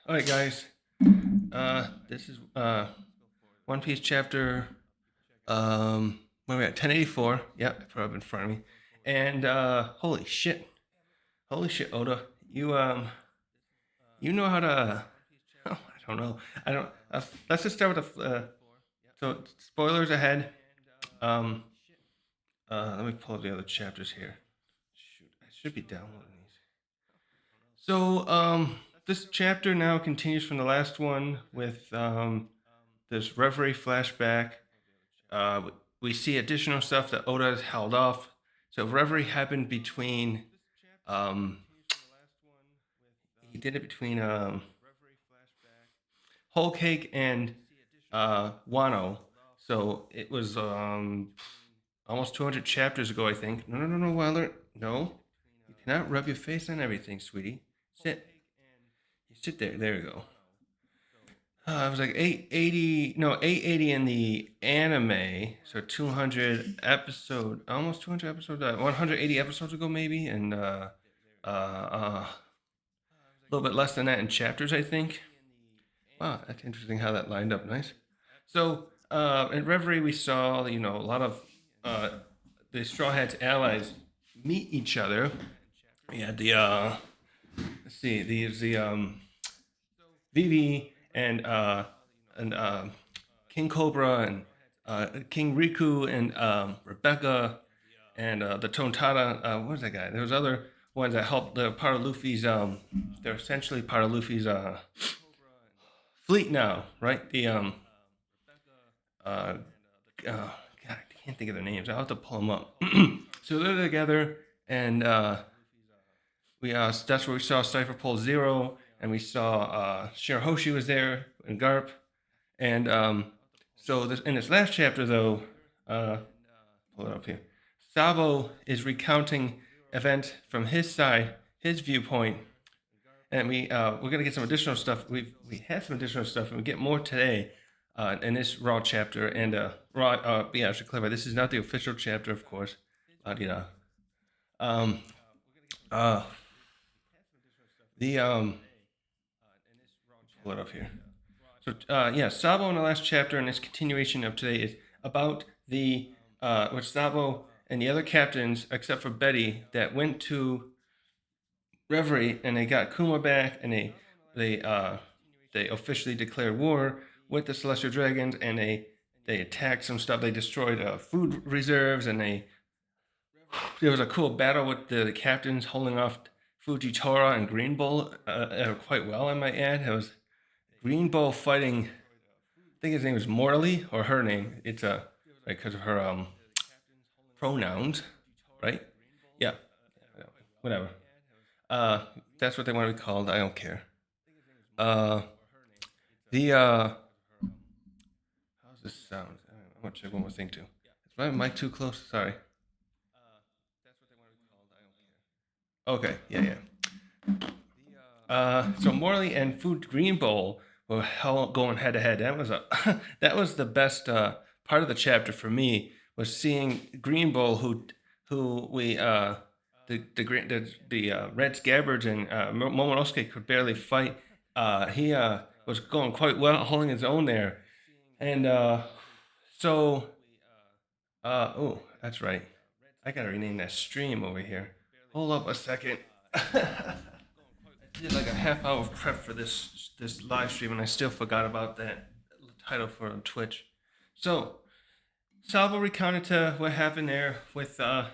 All right, guys. This is One Piece chapter. Where are we at? 1084. Yep, I put it up in front of me. And holy shit, Oda, you know how to. Oh, I don't know. I don't. Let's just start with the. So spoilers ahead. Um, Let me pull up the other chapters here. Shoot, I should be downloading these. So this chapter now continues from the last one with this Reverie flashback. We see additional stuff that Oda has held off. So Reverie happened between, um, he did it between Whole Cake and Wano. So it was almost 200 chapters ago, I think. No, Wilder. No. You cannot rub your face on everything, sweetie. Sit. You sit there. There you go. It was like 880 in the anime, so 200 episode, almost 200 episodes, 180 episodes ago maybe, and a little bit less than that in chapters, I think. Wow, that's interesting how that lined up. Nice. So in Reverie, we saw a lot of the Straw Hats allies meet each other. We had the let's see, the Vivi and King Cobra and King Riku and Rebecca and the Tontata. What was that guy? There was other ones that helped. They're part of Luffy's. They're essentially part of Luffy's fleet now, right? God, I can't think of their names. I'll have to pull them up. So they're together, and we that's where we saw Cypher Pole Zero, and we saw Shirahoshi was there and Garp, and so in this last chapter though, pull it up here. Sabo is recounting events from his side, his viewpoint, and we're gonna get some additional stuff. We had some additional stuff, and we get more today in this Raw chapter. And I should clarify, this is not the official chapter, of course. Um, uh, pull it up here. So Sabo in the last chapter and this continuation of today is about the which Sabo and the other captains, except for Betty, that went to Reverie and they got Kuma back, and they officially declared war with the Celestial Dragons, and they attacked some stuff. They destroyed food reserves, and there was a cool battle with the captains holding off Fujitora and Green Bull quite well, I might add. It was Green Bull fighting, I think his name was Morley, or her name. It's because of her pronouns, right? Yeah, whatever. That's what they want to be called. I don't care. The how's this sound? I'm gonna check one more thing too. Is my mic too close? Sorry. Okay, yeah. So Morley and Food Green Bowl were going head to head. That was that was the best part of the chapter for me, was seeing Green Bowl, who we the Red Scabbards and Momonosuke could barely fight. He was going quite well, holding his own there, and so oh, that's right. I gotta rename that stream over here. Hold up a second. I did like a half hour of prep for this live stream, and I still forgot about that title for Twitch. So Salvo recounted to what happened there with their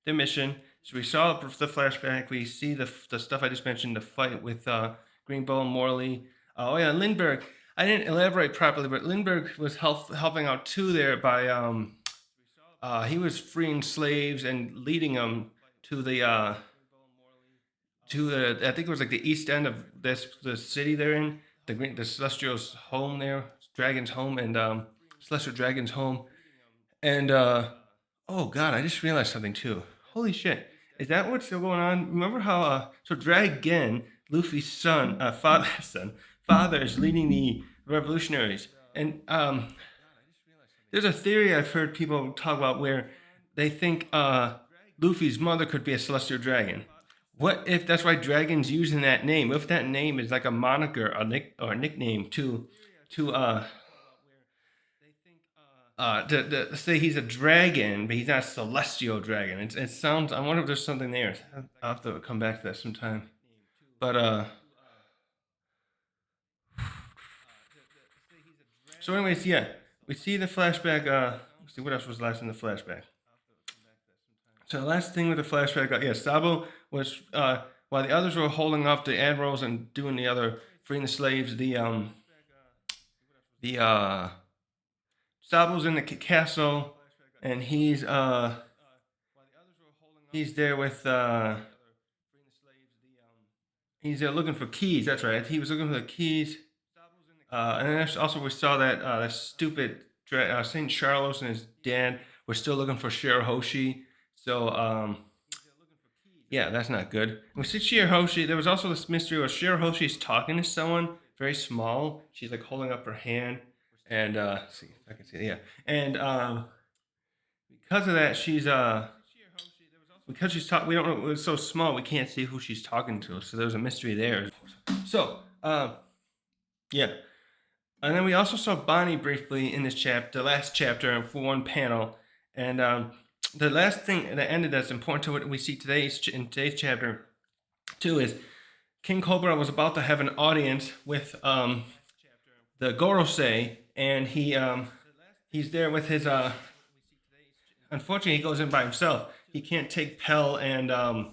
mission. So we saw the flashback. We see the stuff I just mentioned, the fight with Greenbow and Morley. Oh yeah, Lindbergh. I didn't elaborate properly, but Lindbergh was helping out too there by he was freeing slaves and leading them to the I think it was like the east end of the city they're in, the Celestial's home there, Dragon's home, and Celestial Dragon's home. And oh god, I just realized something too. Holy shit. Is that what's still going on? Remember how so Dragon, Luffy's son, father is leading the revolutionaries. And there's a theory I've heard people talk about where they think Luffy's mother could be a celestial dragon. What if that's why Dragon's using that name? What if that name is like a moniker, a nickname to to say he's a dragon, but he's not a celestial dragon. It sounds. I wonder if there's something there. I'll have to come back to that sometime. But so anyways, yeah, we see the flashback. Let's see what else was last in the flashback. So the last thing with the flashback, yeah, Sabo was while the others were holding off the admirals and doing the other freeing the slaves. The Sabo's in the castle, and he's there with he's looking for keys. That's right. He was looking for the keys. And then also we saw that that stupid Saint Charles and his dad were still looking for Shirahoshi. So yeah, that's not good. We see Shirahoshi. There was also this mystery where Shirahoshi's talking to someone very small. She's like holding up her hand, and see if I can see it. Yeah, and because of that, she's because she's talking. We don't know. It was so small. We can't see who she's talking to. So there's a mystery there. So yeah. And then we also saw Bonnie briefly in this chapter, the last chapter, for one panel. And the last thing that ended that's important to what we see in today's chapter, too, is King Cobra was about to have an audience with the Gorosei, and he's there with his. Unfortunately, he goes in by himself. He can't take Pell and I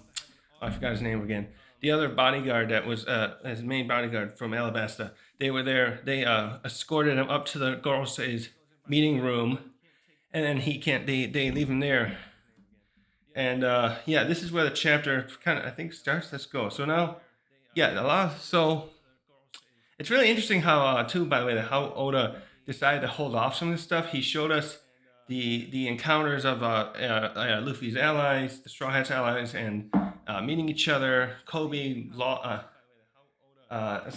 forgot his name again. The other bodyguard that was his main bodyguard from Alabasta. They were there. They escorted him up to the Gorosei's meeting room, and then he can't. They leave him there. And yeah, this is where the chapter kind of I think starts. Let's go. So now, yeah, so it's really interesting how too. By the way, how Oda decided to hold off some of this stuff. He showed us the encounters of Luffy's allies, the Straw Hats allies, and meeting each other. Kobe, so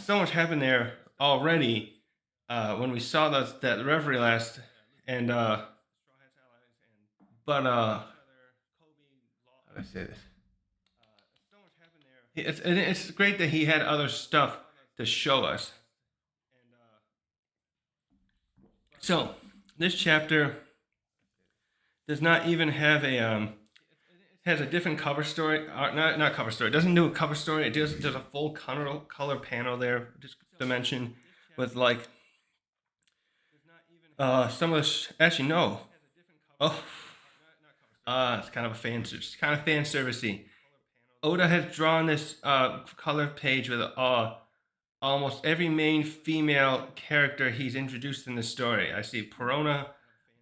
much happened there already when we saw that Reverie last, and but how do I say this? It's great that he had other stuff to show us. So this chapter does not even have a has a different cover story. Not cover story. It doesn't do a cover story. It does. There's a full color panel there, just to mention, with like some of the actually no. Oh, it's kind of a fan. It's kind of fan servicey. Oda has drawn this color page with almost every main female character he's introduced in the story. I see Perona,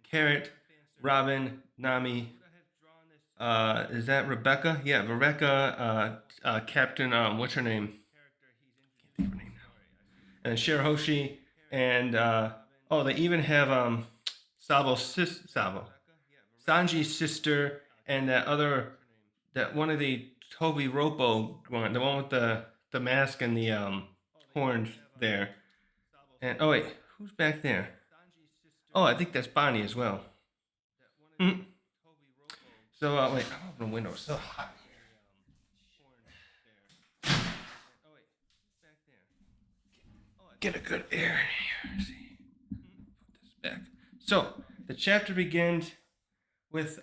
Carrot, Robin, Nami. Is that Rebecca? Yeah, Rebecca. Captain. What's her name? Can't think of her name now. And Shirahoshi, and oh, they even have Sanji's sister, and that one of the Toby Ropo one, the one with the mask and the horns there. And oh wait, who's back there? Oh, I think that's Bonnie as well. Mm-hmm. So wait, I'll open the window. It's so hot here. Get a good air in here. See, put this back. So the chapter begins with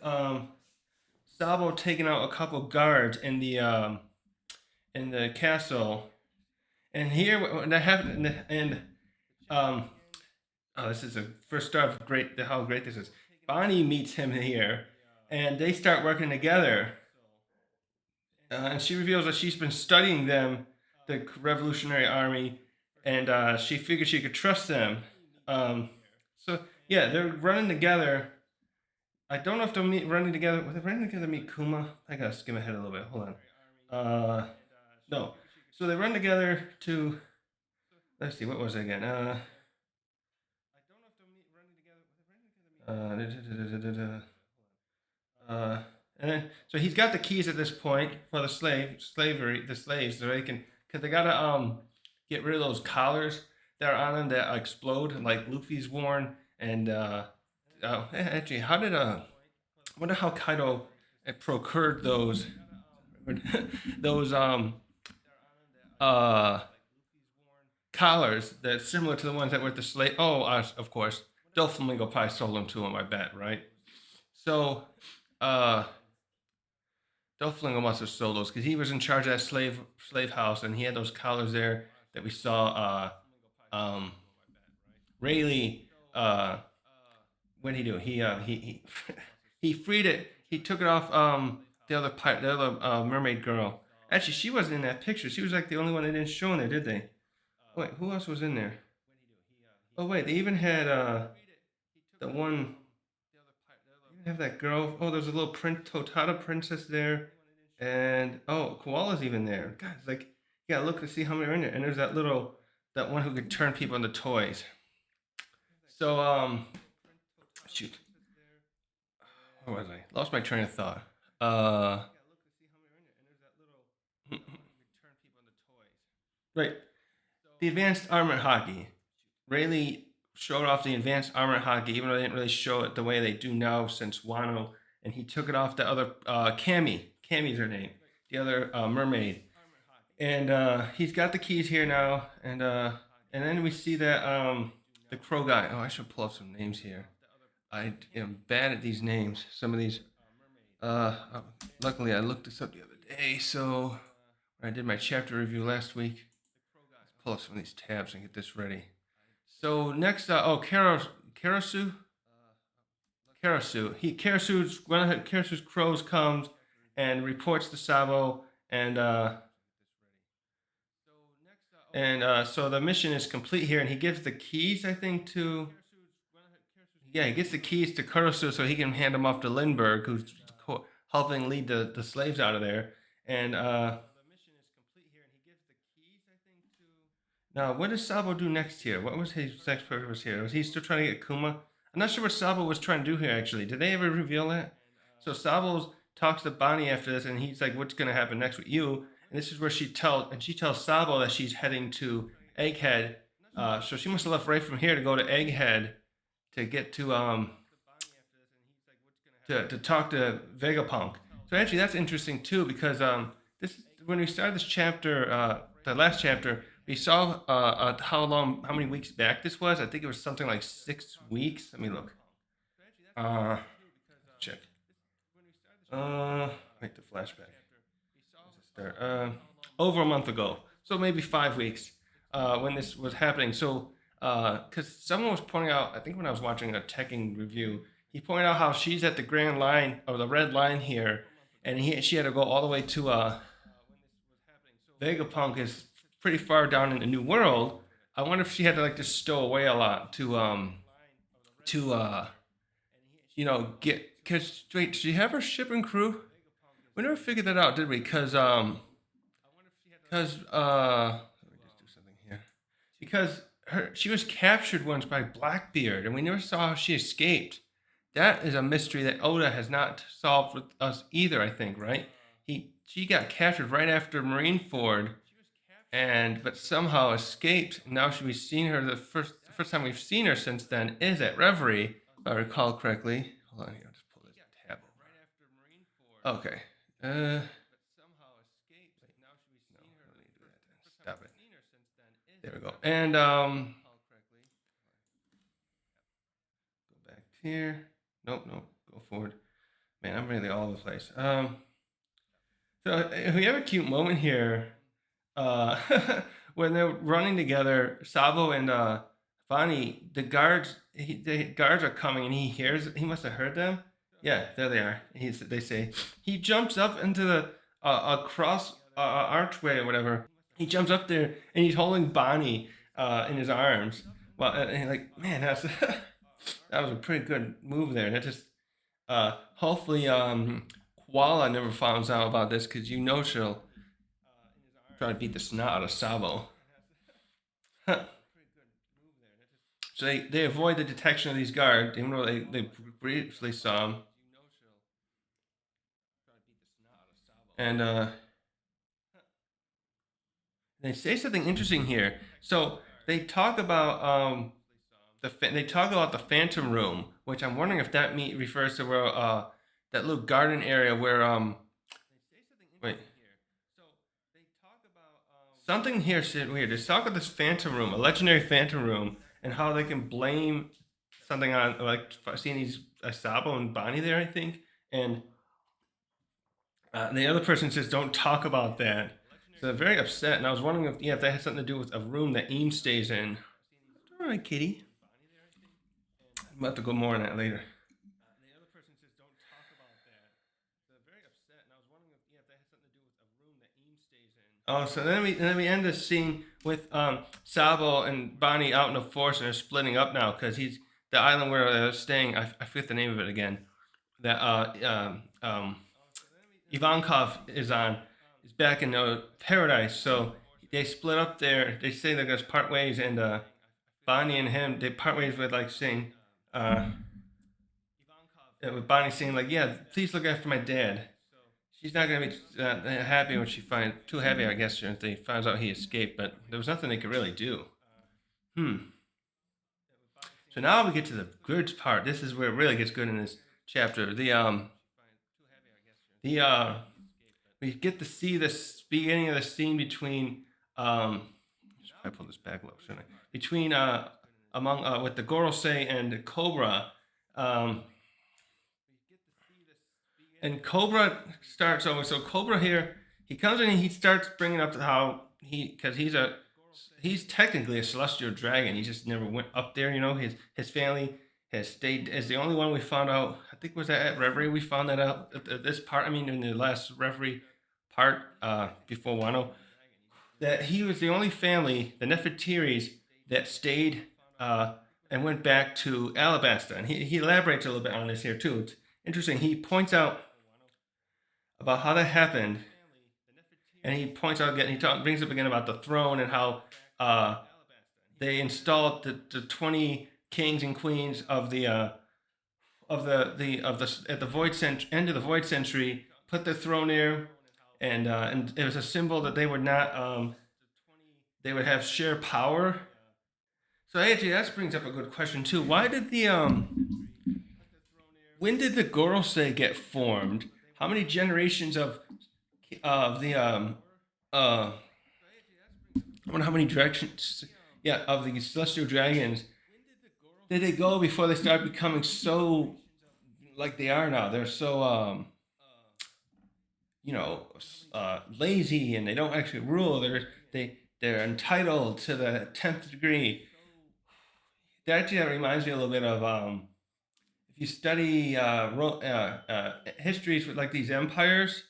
Sabo taking out a couple guards in the castle, and here when that happened, and oh, this is the first start of how great this is. Bonnie meets him here, and they start working together. And she reveals that she's been studying them, the Revolutionary Army, and she figured she could trust them. So yeah, they're running together. I don't know if they're running together. Were they running together to meet Kuma? I gotta skim ahead a little bit. Hold on. No. So they run together to. Let's see. What was it again? And then so he's got the keys at this point for the slaves, so they can because they gotta get rid of those collars that are on them that explode like Luffy's worn and actually how did wonder how Kaido procured those those uh collars that's similar to the ones that were at the slave. Oh, of course, Doflamingo probably sold them to him. I bet, right? So, uh, Doflamingo must have sold those because he was in charge of that slave house, and he had those collars there that we saw. Rayleigh, uh, what did he do? He he freed it. He took it off. The other mermaid girl. Actually, she wasn't in that picture. She was like the only one they didn't show in there, did they? Wait, who else was in there? Oh wait, they even had the one. They even have that girl. Oh, there's a little Totata princess there, and oh, Koala's even there. God, it's like you gotta look to see how many are in there. And there's that one who could turn people into toys. So shoot, where was I? Lost my train of thought. Uh, right, the advanced armored hockey. Rayleigh showed off the advanced armored hockey, even though they didn't really show it the way they do now since Wano, and he took it off the other Cammy. Cammy's her name, the other mermaid, and he's got the keys here now, and then we see that the crow guy. Oh, I should pull up some names here. I am bad at these names. Some of these. Uh, Luckily, I looked this up the other day, so when I did my chapter review last week. Let's pull up some of these tabs and get this ready. So next, Karasu, one of Karasu's crows comes and reports to Sabo, and so the mission is complete here, and he gives the keys, I think, to yeah, he gets the keys to Karasu so he can hand them off to Lindbergh, who's helping lead the slaves out of there, and now, what does Sabo do next here? What was his next purpose here? Was he still trying to get Kuma? I'm not sure what Sabo was trying to do here, actually. Did they ever reveal that? So Sabo talks to Bonnie after this, and he's like, "What's going to happen next with you?" And this is where she tells Sabo that she's heading to Egghead. So she must have left right from here to go to Egghead to get to talk to Vegapunk. So actually, that's interesting too because this when we started this chapter, the last chapter, we saw how many weeks back this was. I think it was something like 6 weeks. Let me look. Uh, check. Wait, the flashback. Start? Over a month ago, so maybe 5 weeks when this was happening. So, because someone was pointing out, I think when I was watching a teching review, he pointed out how she's at the Grand Line or the Red Line here, and she had to go all the way to Vegapunk is pretty far down in the New World. I wonder if she had to like just stow away a lot to get because wait, did she have her ship and crew? We never figured that out, did we? Let me just do something here. Because she was captured once by Blackbeard, and we never saw how she escaped. That is a mystery that Oda has not solved with us either. I think, right? She got captured right after Marineford, and but somehow escaped. Now we've seen her the first time we've seen her since then is at Reverie, if I recall correctly. Hold on here, I'll just pull this tab over. Okay. No, don't need to do that. Then. Stop it. There we go. And go back here. Nope, nope. Go forward. Man, I'm really all over the place. So we have a cute moment here uh, when they're running together, Sabo and Bonnie, the guards are coming, and he hears. He must have heard them. Yeah, there they are. They say he jumps up into the across archway or whatever. He jumps up there, and he's holding Bonnie in his arms. Well, and like man, that's that was a pretty good move there. That just hopefully Koala never finds out about this because she'll try to beat the snot out of Sabo. So they avoid the detection of these guards, even though they briefly saw them. And they say something interesting here. So they talk about they talk about the Phantom Room, which I'm wondering if that refers to where that little garden area where wait something here is weird. They talk about this phantom room, a legendary phantom room, and how they can blame something on like seeing these Sabo and Bonnie there, I think, and the other person says, "Don't talk about that." So they're very upset, and I was wondering if if that has something to do with a room that Eames stays in. All right, Kitty. We'll have to go more on that later. Oh, so then we end the scene with Sabo and Bonnie out in the forest, and they're splitting up now because he's the island where they're staying. I forget the name of it again. That Ivankov is on is back in paradise. So they split up there. They say they're gonna part ways, and Bonnie and him they part ways with like saying, with Bonnie saying like, "Yeah, please look after my dad." She's not gonna be happy when she finds too happy, I guess, if they finds out he escaped. But there was nothing they could really do. Hmm. So now we get to the good part. This is where it really gets good in this chapter. The we get to see this beginning of the scene between I pull this back a little, shouldn't I? Between among with the Gorosei and the Cobra. Um, and Cobra starts over. So Cobra here, he comes in and he starts bringing up how because he's technically a celestial dragon. He just never went up there. His family has stayed as the only one we found out. I think was that at Reverie we found that out at this part. I mean, in the last Reverie part before Wano, that he was the only family, the Nefertiris, that stayed and went back to Alabasta. And he elaborates a little bit on this here too. It's interesting. He points out about how that happened, and he points out again. Brings up again about the throne and how they installed the 20 kings and queens of the at the end of the void century, put the throne there, and it was a symbol that they would not they would have share power. So actually, that brings up a good question too. Why did the when did the Gorosei get formed? How many generations of the I wonder how many directions, yeah, of the celestial dragons did they go before they started becoming so like they are now? They're so you know lazy, and they don't actually rule. They're entitled to the 10th degree. That reminds me a little bit of if you study histories with like these empires,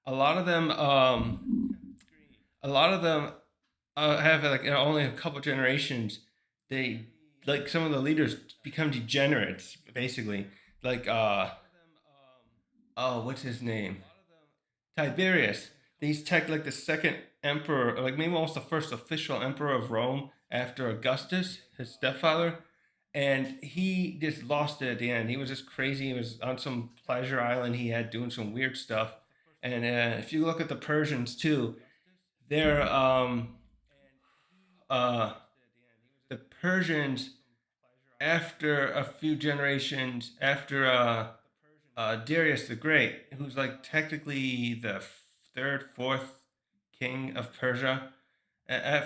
a lot of them a lot of them have like only a couple generations. They like some of the leaders become degenerates basically. Like oh, what's his name? Tiberius. He's tech like the second emperor, like maybe almost the first official emperor of Rome after Augustus, his stepfather. And he just lost it at the end. He was just crazy. He was on some pleasure island he had doing some weird stuff. And if you look at the Persians too, they're uh, the Persians after a few generations after Darius the Great, who's like technically the third, fourth king of Persia.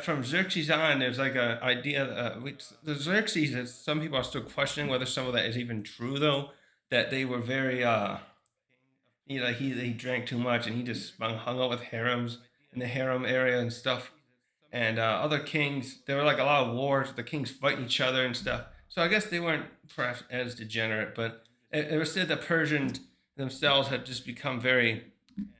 From Xerxes on, there's like a idea. The Xerxes, some people are still questioning whether some of that is even true, though. That they were very, he drank too much and he just hung out with harems in the harem area and stuff. And other kings, there were like a lot of wars, the kings fighting each other and stuff. So I guess they weren't perhaps as degenerate, but it was said that Persians themselves had just become very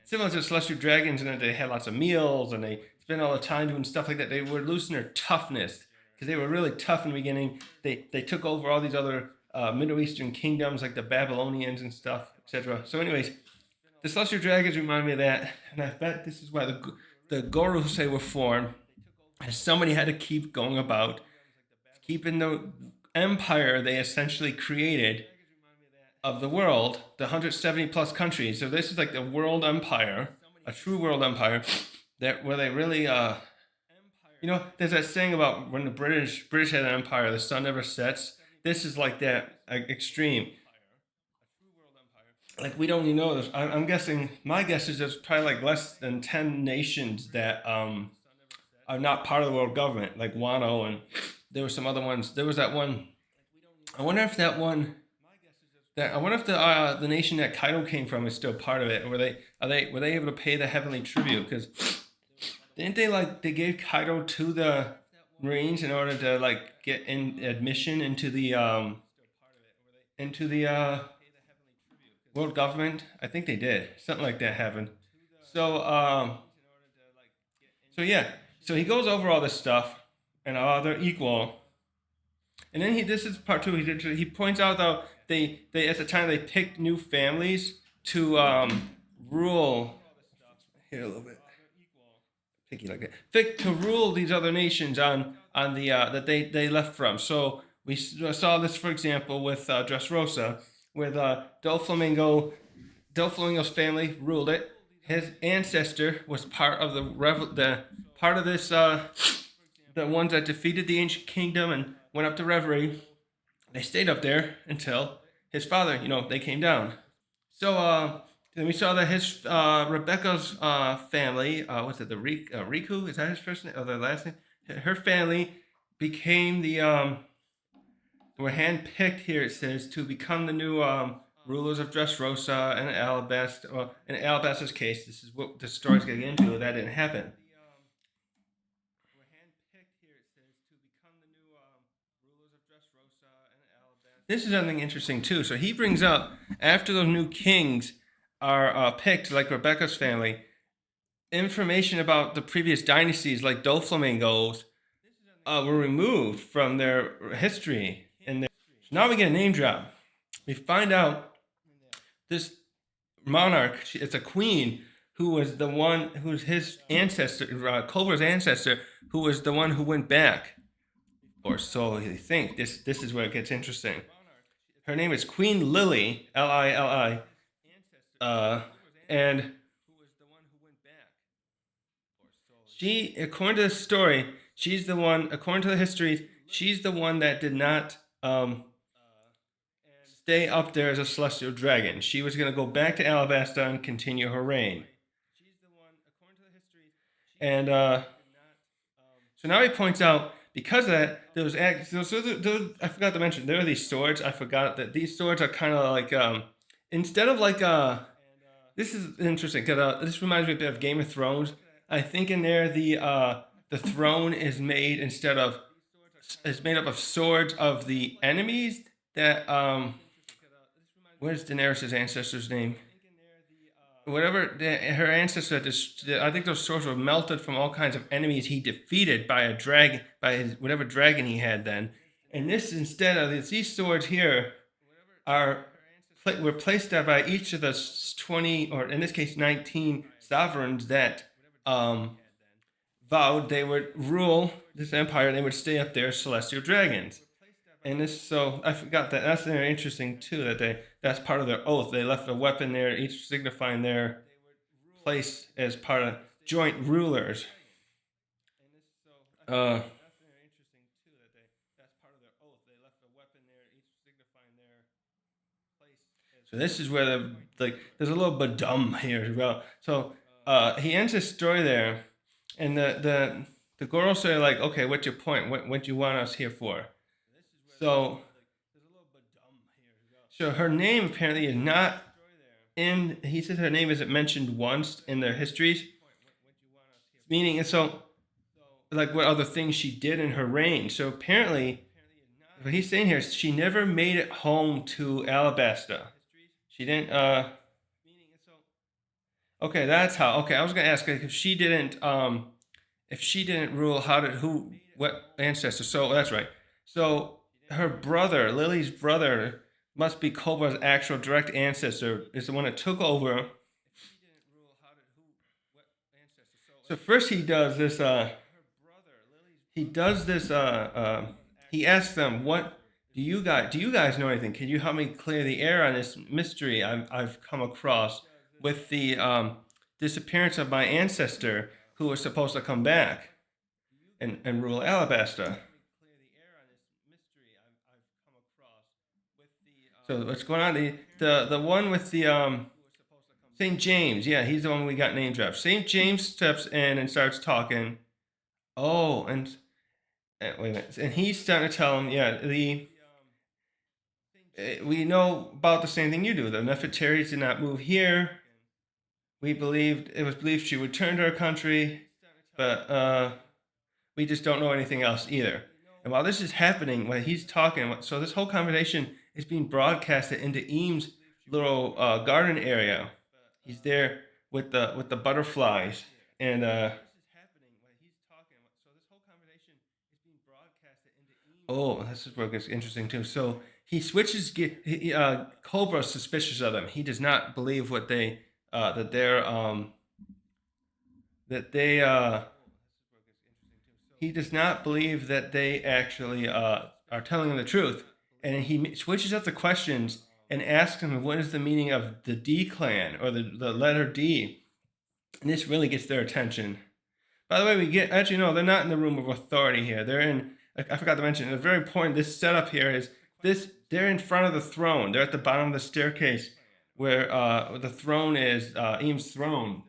similar to the celestial dragons, and that they had lots of meals and they spent all the time doing stuff like that. They were losing their toughness because they were really tough in the beginning. They took over all these other Middle Eastern kingdoms like the Babylonians and stuff, etc. So, anyways, the celestial dragons remind me of that, and I bet this is why the Gorosei were formed. And somebody had to keep going about keeping the empire they essentially created of the world, the 170 plus countries. So this is like the world empire, a true world empire, that where they really there's that saying about when the British had an empire, the sun never sets. This is like that extreme. Like we don't even know this. I'm guessing. My guess is there's probably like less than 10 nations that are not part of the world government, like Wano, and there were some other ones. There was that one. I wonder if that one. That I wonder if the nation that Kaido came from is still part of it. Or were they able to pay the heavenly tribute? Because didn't they like they gave Kaido to the Marines in order to like get in admission into the world government? I think they did. Something like that happened. So so yeah. So he goes over all this stuff, and they're equal. And then this is part two. He points out though they at the time they picked new families to rule here a little bit picky like that to rule these other nations on the that they left from. So we saw this for example with Dressrosa, with Doflamingo's family ruled it. His ancestor was part of the part of this the ones that defeated the ancient kingdom and went up to Reverie. They stayed up there until his father, they came down. So then we saw that his Rebecca's family, what's it, the Riku? Is that his first name or their last name? Her family became were handpicked here. It says to become the new rulers of Dressrosa and Alabasta. Well, in Alabasta's case, this is what the story's getting into. That didn't happen. This is something interesting too. So he brings up after those new kings are picked, like Rebecca's family, information about the previous dynasties, like Doflamingo's, were removed from their history. And so now we get a name drop. We find out this monarch, it's a queen, who was the one who's his ancestor, Culver's ancestor, who was the one who went back. Or so you think. This is where it gets interesting. Her name is Queen Lily, Lili, and she, according to the story, she's the one. According to the histories, she's the one that did not stay up there as a celestial dragon. She was going to go back to Alabasta and continue her reign. And so now he points out, because of that, I forgot to mention, there are these swords. I forgot that these swords are kind of like, instead of like, this is interesting, because this reminds me a bit of Game of Thrones. I think in there, the throne is made it's made up of swords of the enemies that, where's Daenerys' ancestor's name? Whatever her ancestor, I think those swords were melted from all kinds of enemies he defeated by a dragon, whatever dragon he had then. And this, instead of these swords here, were placed there by each of the 20, or in this case 19 sovereigns that vowed they would rule this empire. They would stay up there as celestial dragons. And so I forgot that. That's very interesting too. That's part of their oath. They left a weapon there, each signifying their place as part of joint rulers. So this is where there's a little badum here as well. So he ends his story there, and the girls say like, okay, what's your point? What do you want us here for? So her name apparently is not in. He says her name isn't mentioned once in their histories. Meaning, and so, like what other things she did in her reign. So apparently, what he's saying here is she never made it home to Alabasta. She didn't. Okay, that's how. Okay, I was gonna ask if she didn't. If she didn't rule, what ancestor? So that's right. So her brother, Lily's brother, must be Cobra's actual direct ancestor. Is the one that took over. So first he does this. He asks them, "What do you guys know anything? Can you help me clear the air on this mystery I've come across with the disappearance of my ancestor who was supposed to come back and rule Alabasta?" So what's going on? The one with the St. James, yeah, he's the one we got name dropped. St. James steps in and starts talking. Oh, and wait a minute. And he's starting to tell him, yeah, we know about the same thing you do. The Nefertaris did not move here. It was believed she returned to her country, but we just don't know anything else either. And while this is happening, when he's talking, so this whole conversation is being broadcasted into Eames' little garden area. He's there with the butterflies, and oh, this is where it gets interesting too. So he switches. Cobra's suspicious of them. He does not believe what they that they're that they he does not believe that they actually are telling him the truth. And he switches up the questions and asks him what is the meaning of the D clan or the letter D. And this really gets their attention. By the way, we get actually no, they're not in the room of authority here. They're in. I forgot to mention. It's very important. This setup here is this. They're in front of the throne. They're at the bottom of the staircase where the throne is. Eames' throne.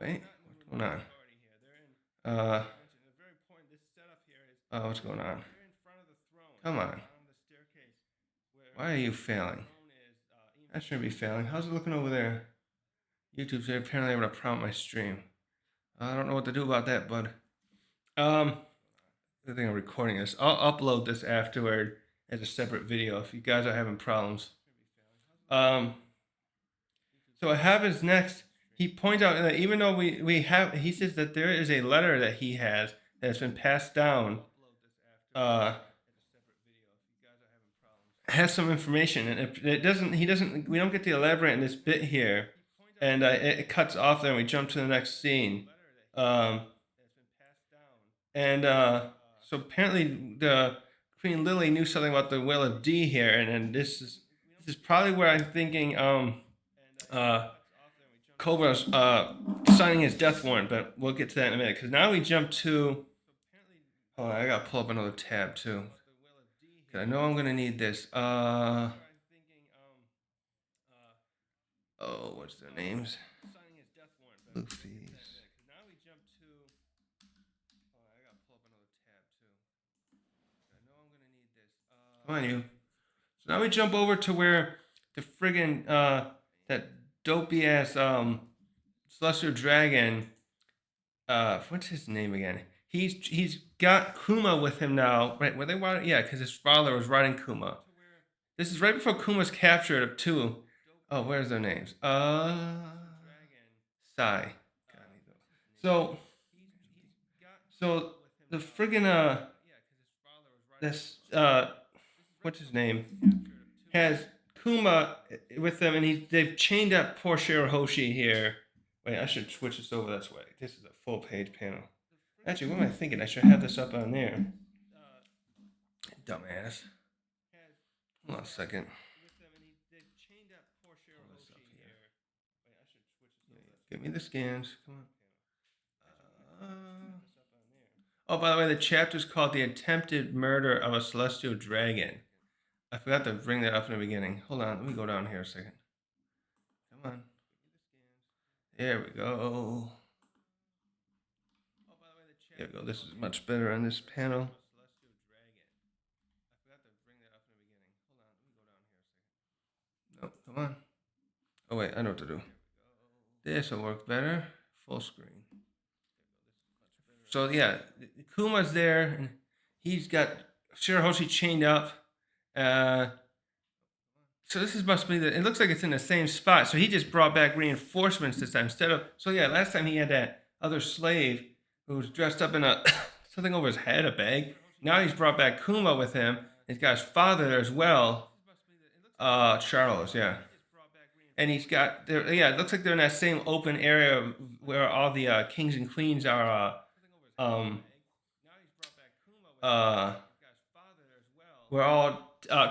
Wait, what's going on? Uh, what's going on? Come on. Why are you failing? I shouldn't be failing. How's it looking over there? YouTube's apparently having a problem with my stream. I don't know what to do about that, bud. I think I'm recording this. I'll upload this afterward as a separate video if you guys are having problems. So what happens next? He points out that even though he says that there is a letter that he has that's been passed down, has some information, and it doesn't. He doesn't. We don't get to elaborate in this bit here, and it cuts off there, and we jump to the next scene. And so apparently the Queen Lily knew something about the Will of D here, and this is probably where I'm thinking Cobra's signing his death warrant, but we'll get to that in a minute. Because now we jump to. Oh, I gotta pull up another tab too. Cause I know I'm gonna need this. Oh, what's their names? Luffy's. Come on, you. So now we jump over to where the friggin' that dopey ass celestial dragon. What's his name again? He's got Kuma with him now, right? Where they want, yeah, because his father was riding Kuma. This is right before Kuma's captured too. Oh, where's their names? Sai. So, so the friggin' this what's his name has Kuma with them, and they've chained up poor Shirahoshi here. Wait, I should switch this over this way. This is a full page panel. Actually, what am I thinking? I should have this up on there. Dumbass. Hold on a second. Give me the scans. Come on. Oh, by the way, the chapter is called The Attempted Murder of a Celestial Dragon. I forgot to bring that up in the beginning. Hold on, let me go down here a second. Come on. There we go. There we go. This is much better on this panel. No, come on. Oh, wait, I know what to do. This will work better. Full screen. So, yeah, Kuma's there, and he's got Shirahoshi chained up. So this must be it looks like it's in the same spot. So he just brought back reinforcements this time instead of. So yeah, last time he had that other slave who was dressed up in a something over his head, a bag. Now he's brought back Kuma with him. He's got his father there as well. Charles, yeah. And he's got there. Yeah, it looks like they're in that same open area where all the kings and queens are. We're all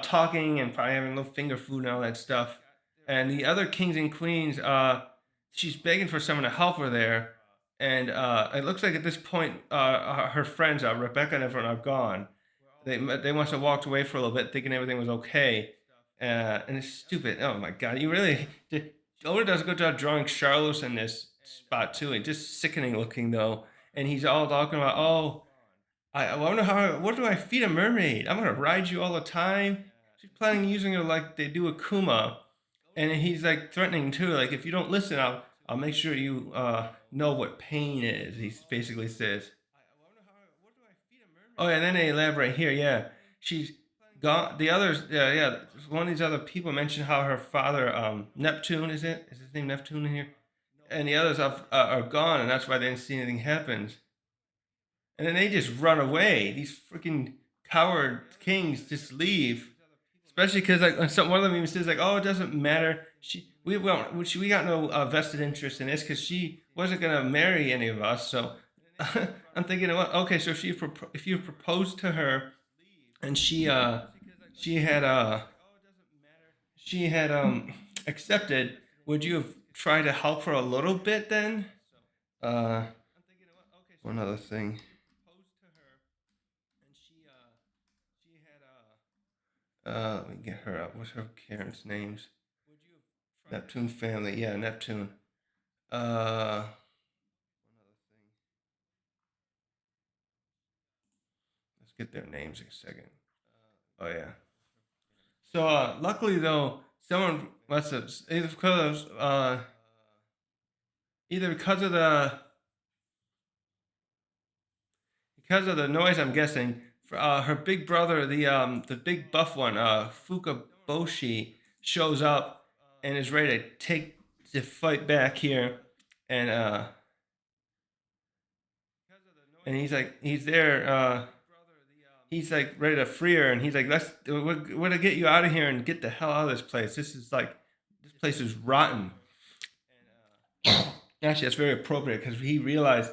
talking and probably having a little finger food and all that stuff. And the other kings and queens, she's begging for someone to help her there. And it looks like at this point, her friends, Rebecca and everyone, are gone. They must have walked away for a little bit, thinking everything was okay. And it's stupid. Oh my god, you really Oda does a good job drawing Charlos in this spot too. It's just sickening looking though. and he's all talking about, oh, I wonder how. What do I feed a mermaid? I'm gonna ride you all the time. She's planning on using her like they do a Kuma, and he's like threatening too. Like if you don't listen, I'll make sure you know what pain is. He basically says. Oh yeah, and then they elaborate here. Yeah, she's gone. The others, yeah. One of these other people mentioned how her father, Neptune, is it? Is his name Neptune in here? And the others are gone, and that's why they didn't see anything happen. And then they just run away. These freaking coward kings just leave, especially because like one of them even says like, "Oh, it doesn't matter. We got no vested interest in this because she wasn't gonna marry any of us." So I'm thinking, well, okay, so if you proposed to her and she had she had accepted, would you have tried to help her a little bit then? Uh, One other thing. Let me get her up. What's her parents' names? Neptune family. Yeah, Neptune. Uh, let's get their names in a second. Oh yeah. So luckily though, someone must have either because of the noise. I'm guessing her big brother, the big buff one, Fukaboshi, shows up and is ready to take to fight back here, and he's like he's there. He's like ready to free her, and he's like, we're to get you out of here and get the hell out of this place. This place is rotten." Actually, that's very appropriate because he realized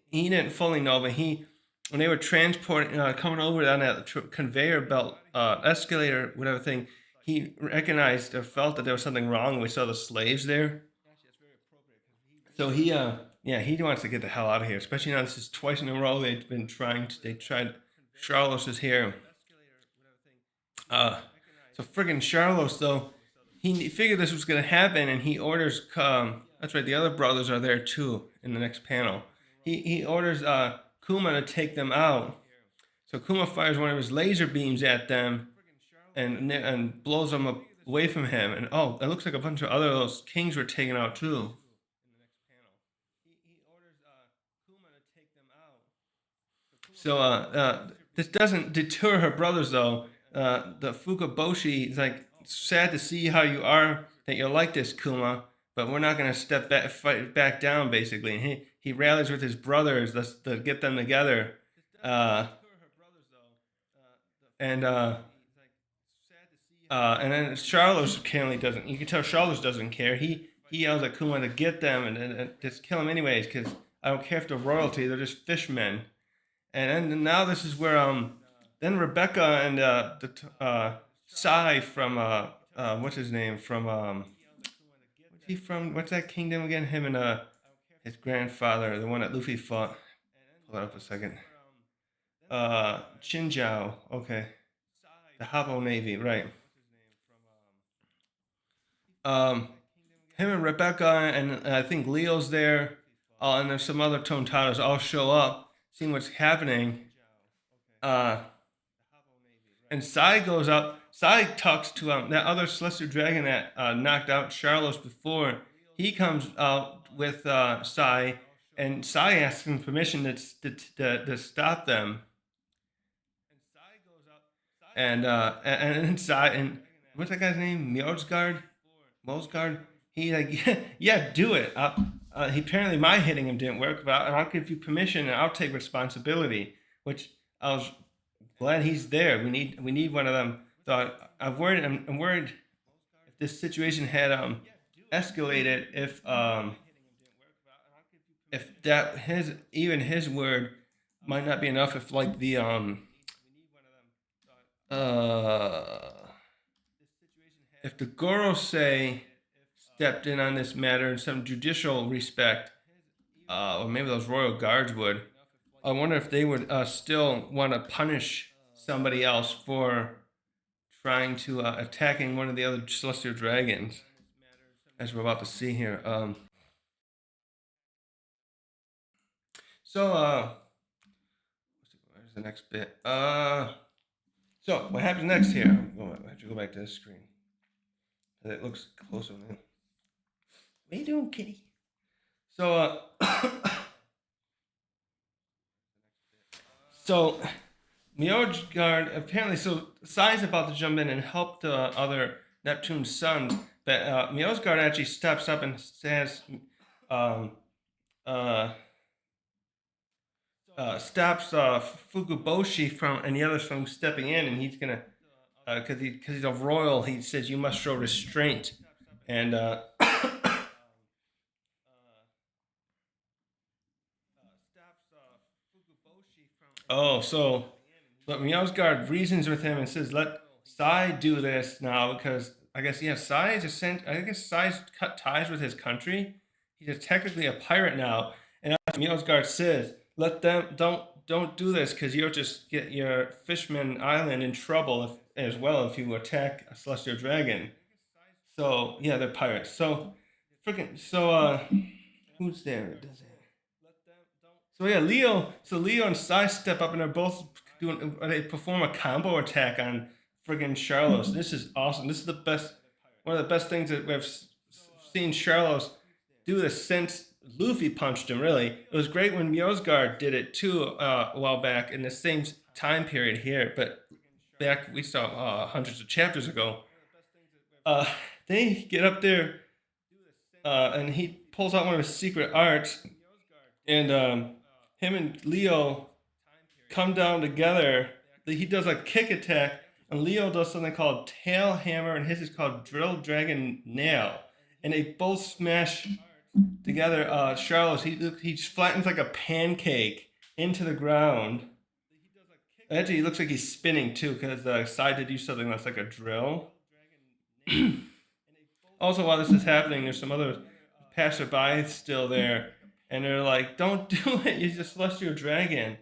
he didn't fully know, but when they were transporting, coming over on that conveyor belt, escalator, whatever thing, he recognized or felt that there was something wrong. We saw the slaves there, so yeah, he wants to get the hell out of here. Especially now this is twice in a row they tried. Charlos is here. Uh, so friggin' Charlos though, he figured this was gonna happen, and he orders. That's right. The other brothers are there too in the next panel. He orders Kuma to take them out. So Kuma fires one of his laser beams at them, and blows them away from him. And oh, it looks like a bunch of other those kings were taken out too. So this doesn't deter her brothers though. The Fukaboshi is like sad to see how you are that you're like this, Kuma, but we're not gonna fight back down basically. And he rallies with his brothers to get them together. Uh, and and then Charlos apparently doesn't. You can tell Charlos doesn't care. He yells at Kuma to get them and just kill them anyways because I don't care if they're royalty. They're just fishmen. And then now this is where then Rebecca and Sai from what's his name from what's he from what's that kingdom again? Him and his grandfather, the one that Luffy fought. Hold up a second. Chinjiao. Okay, the Habo Navy, right? Um, Him and Rebecca and I think Leo's there. And there's some other Tontados all show up, seeing what's happening. Uh, and Sai goes up. Sai talks to that other Celestial Dragon that knocked out Charlos before. He comes out with Sai, and Sai asks him permission to stop them. And Sai and what's that guy's name? Mosgard. He like yeah, do it. He apparently my hitting him didn't work, but I'll give you permission and I'll take responsibility. Which I was glad he's there. We need one of them. So I'm worried if this situation had escalated if that his word might not be enough if like the uh if the Gorosei stepped in on this matter in some judicial respect, or maybe those royal guards would. I wonder if they would still want to punish somebody else for trying to attacking one of the other celestial dragons, as we're about to see here. So where's the next bit? So what happens next here? I have to go back to this screen. It looks closer now. What are you doing, kitty? So so Mjolnir apparently, so Sai's about to jump in and help the other Neptune sons, but Mjolnir actually steps up and says, um, uh, stops Fukuboshi from and the others from stepping in, and he's gonna, because he's a royal, he says you must show restraint, and oh, so but Mjolnir reasons with him and says, "Let Sai do this now because I guess yeah, Sai's a I guess Sai's cut ties with his country. He's technically a pirate now." And Mjolnir says, "Let them don't do this because you'll just get your Fishman Island in trouble as well if you attack a celestial dragon." So yeah, they're pirates. So freaking who's there? So yeah, Leo and Sai step up and they're both doing. They perform a combo attack on friggin' Charlos. This is awesome. This is the best, one of the best things that we've seen Charlos do this since Luffy punched him. Really, it was great when Mjolnir did it too a while back in the same time period here. But back we saw hundreds of chapters ago. Uh, they get up there and he pulls out one of his secret arts and him and Leo come down together. He does a kick attack, and Leo does something called tail hammer, and his is called drill dragon nail. And they both smash together. Charles, he flattens like a pancake into the ground. Actually, he looks like he's spinning too, because the side to do something that's like a drill. Also, while this is happening, there's some other passerby still there, and they're like, "Don't do it! You're just celestial dragon."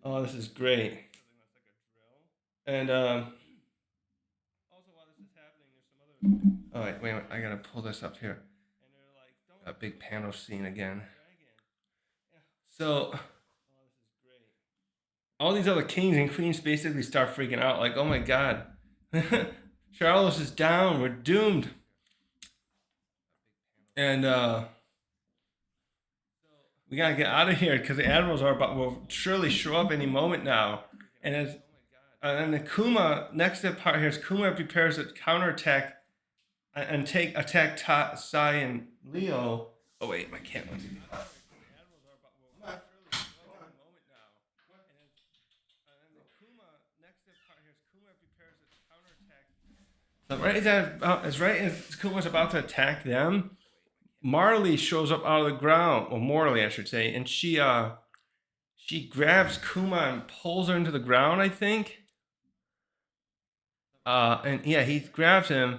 Oh, this is great. And oh wait, I gotta pull this up here. A big panel scene again. So all these other kings and queens basically start freaking out, like, "Oh my god, Charles is down. We're doomed." And we gotta get out of here because the admirals will surely show up any moment now. And as and the Kuma next part here is Kuma prepares a counterattack and attack Sai and Leo. Oh wait, my cat wants to do that. So right as Kuma's about to attack them, Marley shows up out of the ground, or Morley, I should say, and she grabs Kuma and pulls her into the ground, I think. And yeah, he grabs him,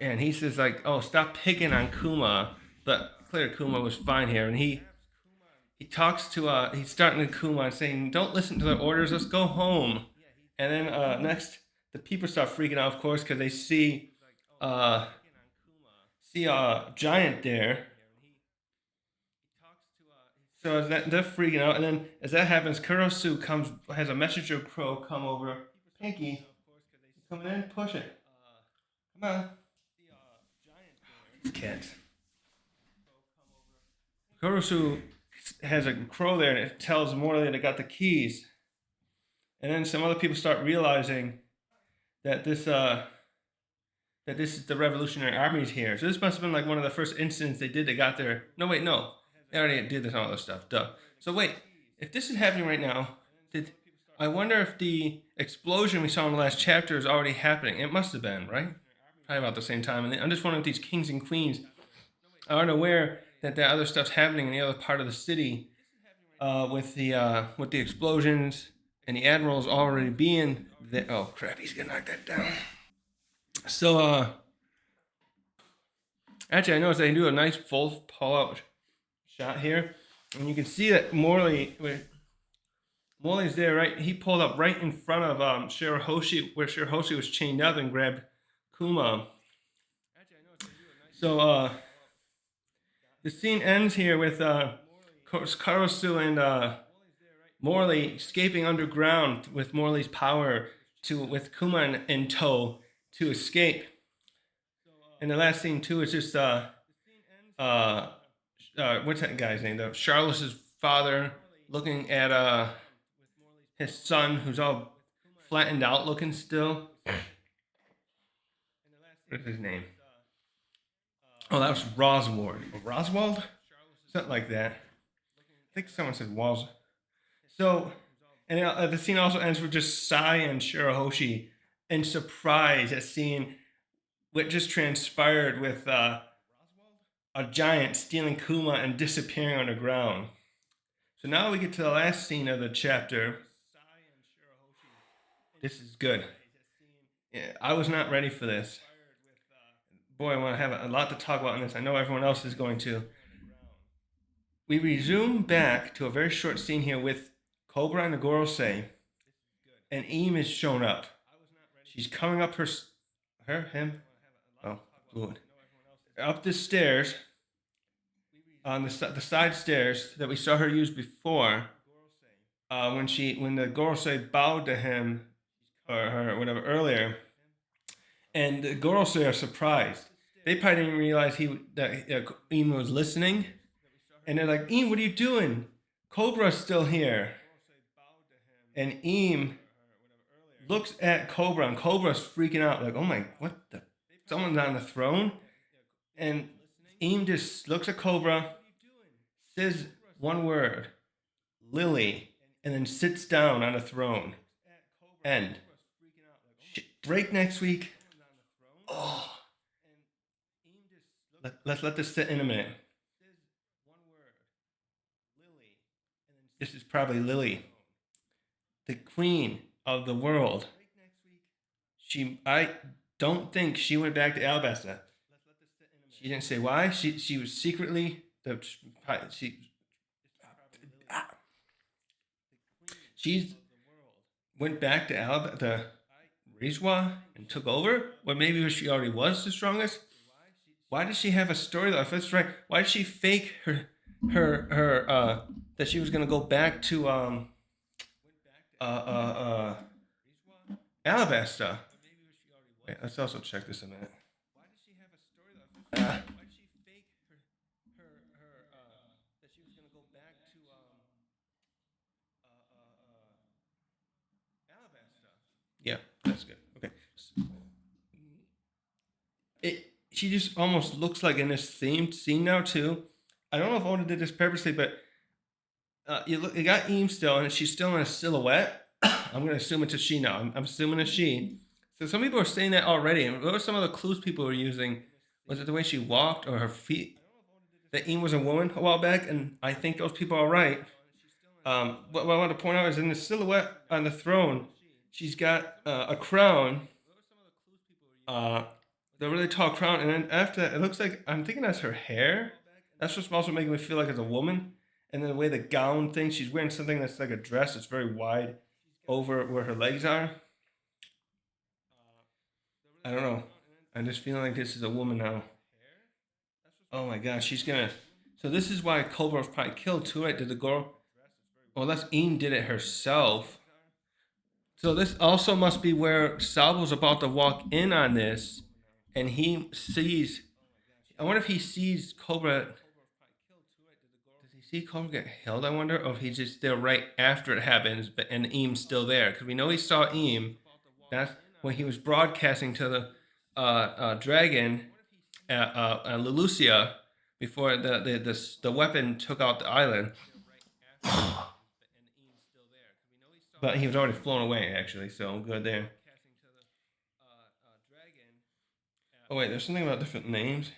and he says like, "Oh, stop picking on Kuma." But clearly Kuma was fine here, and he talks to he's starting to Kuma and saying, "Don't listen to the orders. Let's go home." And then next, the people start freaking out, of course, because they uh see a giant there. So as they're freaking out, and then as that happens, Kurosu has a messenger crow come over. Pinky, coming in, push it. Come on. These cats. Kurosu has a crow there, and it tells Morley that it got the keys. And then some other people start realizing that this is the Revolutionary Army's here. So this must have been like one of the first incidents they did. They got there. No, wait, no. They already did this all this stuff. Duh. So wait, if this is happening right now, I wonder if the explosion we saw in the last chapter is already happening? It must have been, right? Probably about the same time. And I'm just wondering if these kings and queens aren't aware that that other stuff's happening in the other part of the city with the explosions and the admirals already being there. Oh crap! He's gonna knock that down. So actually, I noticed they do a nice full pull-out shot here, and you can see that Morley's there, right? He pulled up right in front of Shirahoshi, where Shirahoshi was chained up, and grabbed Kuma. So The scene ends here with Karasu and Morley escaping underground with Morley's power with Kuma in tow to escape. And the last scene too is just uh, what's that guy's name? The Charlotte's father looking at his son, who's all flattened out looking still. What's his name? Oh, that was Roswald. Roswald? Something like that. I think someone said Walls. So, and the scene also ends with just Sai and Shirahoshi in surprise at seeing what just transpired with a giant stealing Kuma and disappearing on the ground. So now we get to the last scene of the chapter. This is good. Yeah, I was not ready for this. Boy, I want to have a lot to talk about in this. I know everyone else is going to. We resume back to a very short scene here with Cobra and the Gorosei, and Eam is shown up. She's coming up him, up the stairs, on the side stairs that we saw her use before, when the Gorosei bowed to him, or her, whatever, earlier, and the Gorosei are surprised. They probably didn't realize that Eam was listening. And they're like, Eam, what are you doing? Cobra's still here. And Eam looks at Cobra, and Cobra's freaking out, like, oh my, what the? Someone's on the throne? And Eam just looks at Cobra, says one word, Lily, and then sits down on the throne. End. Break next week. Oh. Let's let this sit in a minute. This is probably Lily, the queen of the world. I don't think she went back to Alabasta. She didn't say why. She was secretly she went back to Alabasta, Rizwa, and took over. Well, maybe she already was the strongest. Why does she have a story though? If that's right, why did she fake her that she was gonna go back to Alabasta? Wait, let's also check this a minute. Yeah, that's good. Okay. She just almost looks like in this same scene now too. I don't know if Oda did this purposely, but you got Eam still, and she's still in a silhouette. I'm gonna assume it's a she now. I'm assuming it's she. So some people are saying that already. And what were some of the clues people were using? Was it the way she walked or her feet? That Eam was a woman a while back, and I think those people are right. What I want to point out is in the silhouette on the throne, she's got a crown, the really tall crown, and then after that, it looks like I'm thinking that's her hair. That's what's also making me feel like it's a woman. And then the way the gown thing, she's wearing something that's like a dress. It's very wide over where her legs are. I don't know. I'm just feeling like this is a woman now. Oh my gosh, she's gonna. So this is why Cobra was probably killed too, right? Did the girl? Well, unless Eam did it herself. So this also must be where Salvo's about to walk in on this, and he sees. I wonder if he sees Cobra. Does he see Cobra get held? I wonder, or if he's just there right after it happens, and Eam's still there, because we know he saw Eam. That's when he was broadcasting to the dragon, Lelucia, before the weapon took out the island. But he was already flown away, actually, so good there. Oh wait, there's something about different names.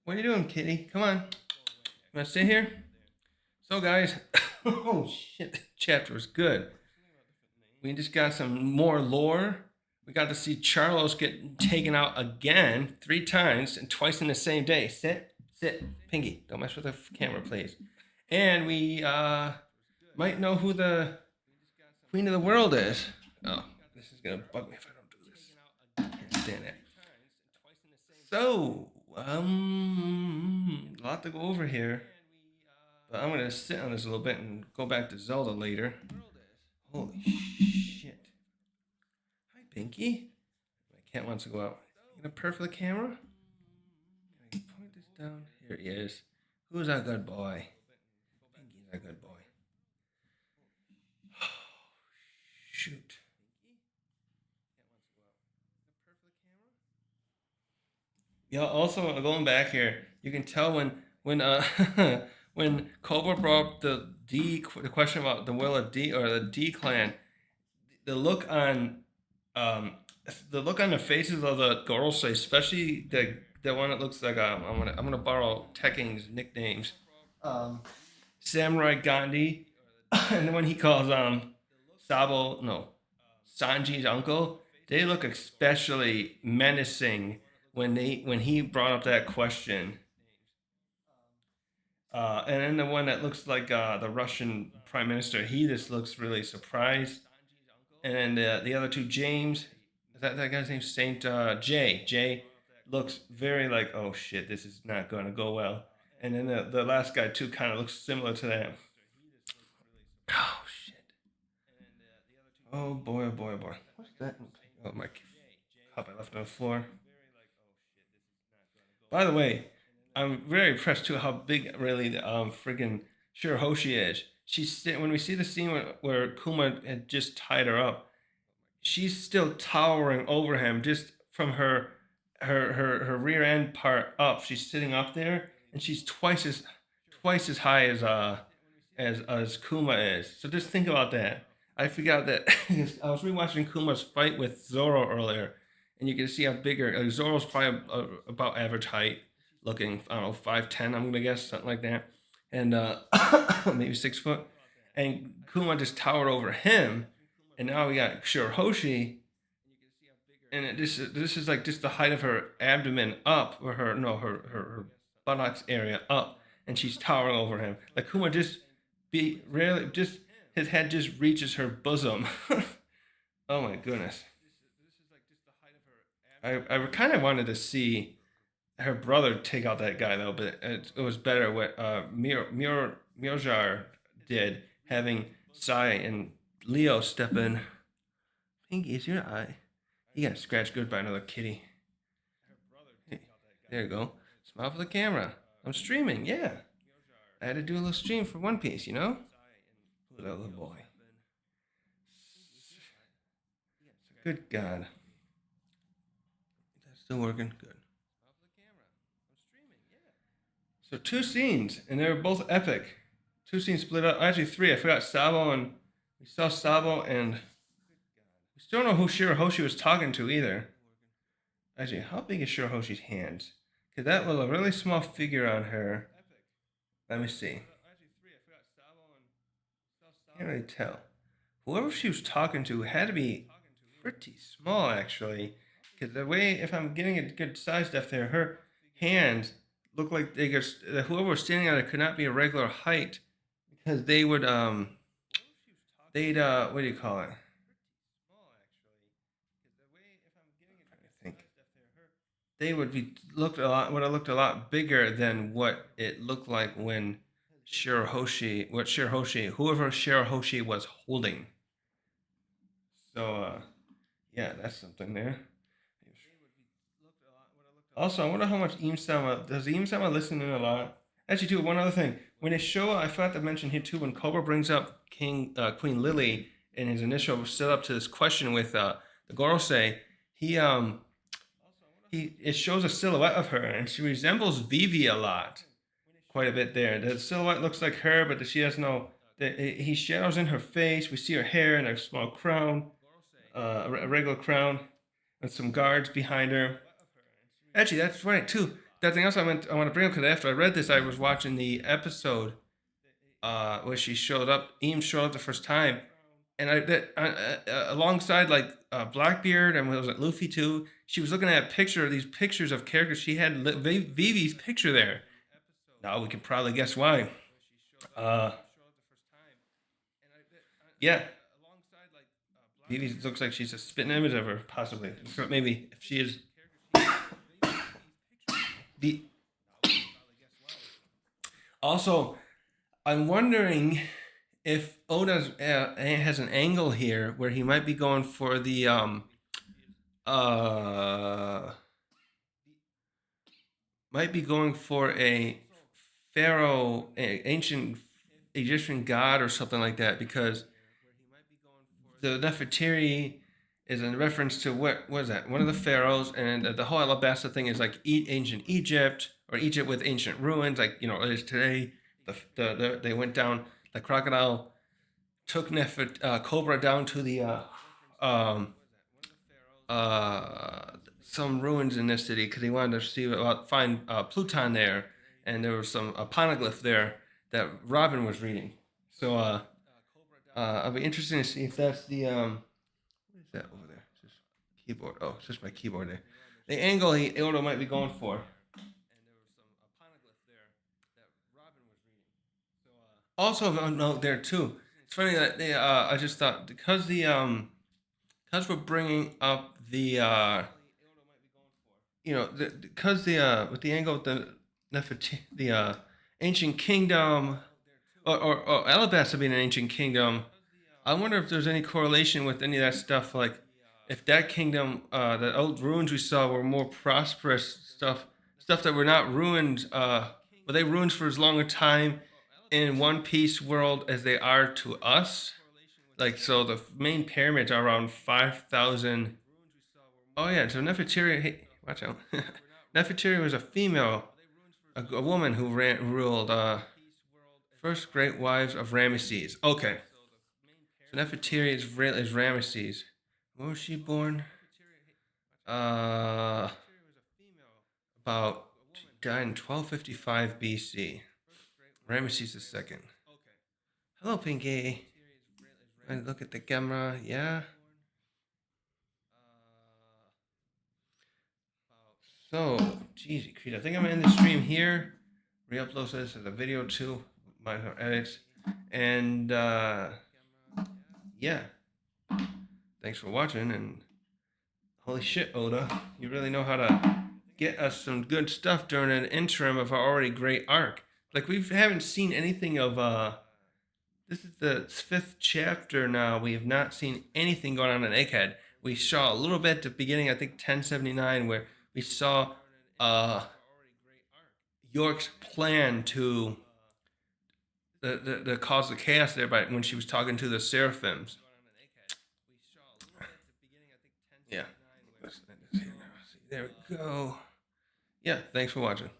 What are you doing, kitty? Come on. Want to sit here? So guys, oh shit, chapter was good. We just got some more lore. We got to see Charlos get taken out again 3 times and twice in the same day. Sit, Pinky. Don't mess with the camera, please. And we might know who the Queen of the World is. Oh, this is gonna bug me if I don't do this. Can't stand it. So, a lot to go over here. But I'm gonna sit on this a little bit and go back to Zelda later. Holy shit. Hi, Pinky. My cat wants to go out. You gonna purr for the camera? Can I point this down? Here he is. Who's our good boy? Pinky's our good boy. Shoot. Yeah. Also, going back here, you can tell when when Cobra brought up the question about the will of D or the D clan, the look on um the look on the faces of the girls, especially the one that looks like I'm gonna borrow Tekking's nicknames, um, Samurai Gandhi, and when he calls Sabo no Sanji's uncle, they look especially menacing when he brought up that question. And then the one that looks like the Russian prime minister, he just looks really surprised. And then the other two, James, is that guy's name? Saint Jay. Jay looks very like, oh shit, this is not going to go well. And then the last guy too kind of looks similar to that. Oh shit. Oh boy, oh boy, oh boy. What's that? Oh, my cup I left on the floor. By the way, I'm very impressed too how big really the friggin' Shirahoshi is. When we see the scene where Kuma had just tied her up, she's still towering over him just from her rear end part up. She's sitting up there and she's twice as high as Kuma is. So just think about that. I forgot that I was rewatching Kuma's fight with Zoro earlier, and you can see how bigger Zoro's probably about average height, looking I don't know 5'10" I'm gonna guess something like that, and maybe 6 foot, and Kuma just towered over him, and now we got Shirahoshi, and this is like just the height of her abdomen up, or her no her buttocks area up, and she's towering over him. Like Kuma just be really just his head just reaches her bosom. Oh my goodness. I kind of wanted to see her brother take out that guy though, but it was better what Myojar did, having Sai and Leo step in. Pinky, is your eye? You got scratched good by another kitty. Hey, there you go. Smile for the camera. I'm streaming, yeah. I had to do a little stream for One Piece, you know? Little boy. Good God. That's still working? Good. So two scenes, and they were both epic. Two scenes split up. Actually, three. I forgot Sabo, and we saw Sabo, and we still don't know who Shirahoshi was talking to either. Actually, how big is Shirahoshi's hands? Because that was a really small figure on her. Let me see. Can't really tell. Whoever she was talking to had to be pretty small, actually. Because the way, if I'm getting a good size depth there, her hands look like they could, whoever was standing on it could not be a regular height. Because they would, what do you call it? I think they would be would have looked a lot bigger than what it looked like when whoever Shirahoshi was holding. So, yeah, that's something there. Also, I wonder how much Imsama does Imsama listen in a lot. Actually, too, one other thing. When they show, I forgot to mention here too. When Cobra brings up Queen Lily in his initial setup to this question with the Gorosei, he it shows a silhouette of her, and she resembles Vivi a lot, quite a bit there. The silhouette looks like her, but she has no. He shadows in her face. We see her hair and a small crown, a regular crown, with some guards behind her. Actually, that's right too. That thing else I want to bring up because after I read this, I was watching the episode where she showed up. Eames showed up the first time, and alongside like Blackbeard and was it Luffy too? She was looking at these pictures of characters. She had Vivi's picture there. Now we can probably guess why. Uh, yeah, Maybe it looks like she's a spitting image of her, possibly. Maybe if she is the. Also, I'm wondering if Oda has an angle here where he might be going for the uh might be going for a pharaoh, ancient Egyptian god or something like that, because the Nefertiti is in reference to what was that? One of the pharaohs, and the whole Alabasta thing is like ancient Egypt, or Egypt with ancient ruins, like it is today. They went down. The crocodile took Cobra down to the um, uh, some ruins in this city because he wanted to find Pluton there, and there was some poneglyph there that Robin was reading. So I'll be interested to see if that's the what is that over there? It's just keyboard. Oh, it's just my keyboard there. The angle Odo might be going for. Also, of note there too. It's funny that I just thought because we're bringing up the because with the angle of the the ancient kingdom, or Alabasta being an ancient kingdom. I wonder if there's any correlation with any of that stuff. Like, if that kingdom, the old ruins we saw were more prosperous stuff that were not ruined. Were they ruined for as long a time in One Piece world as they are to us? Like, so the main pyramids are around 5,000. Oh yeah, so Nefertiti. Hey, watch out. Nefertiti was a female, a woman who ruled. First great wives of Ramesses. Okay, so Nefertiti is Ramesses. When was she born? Uh, about she died in 1255 BC. Ramesses II. Hello, Pinky. I look at the camera. Yeah. So, geez, I think I'm gonna end the stream here. Re-upload this as a video too. My edits. And yeah. Thanks for watching, and holy shit, Oda, you really know how to get us some good stuff during an interim of our already great arc. Like, we haven't seen anything of this is the fifth chapter now. We have not seen anything going on in Egghead. We saw a little bit at the beginning, I think 1079, where we saw York's plan to the cause of chaos there by when she was talking to the seraphims. Yeah. There we go. Yeah, thanks for watching.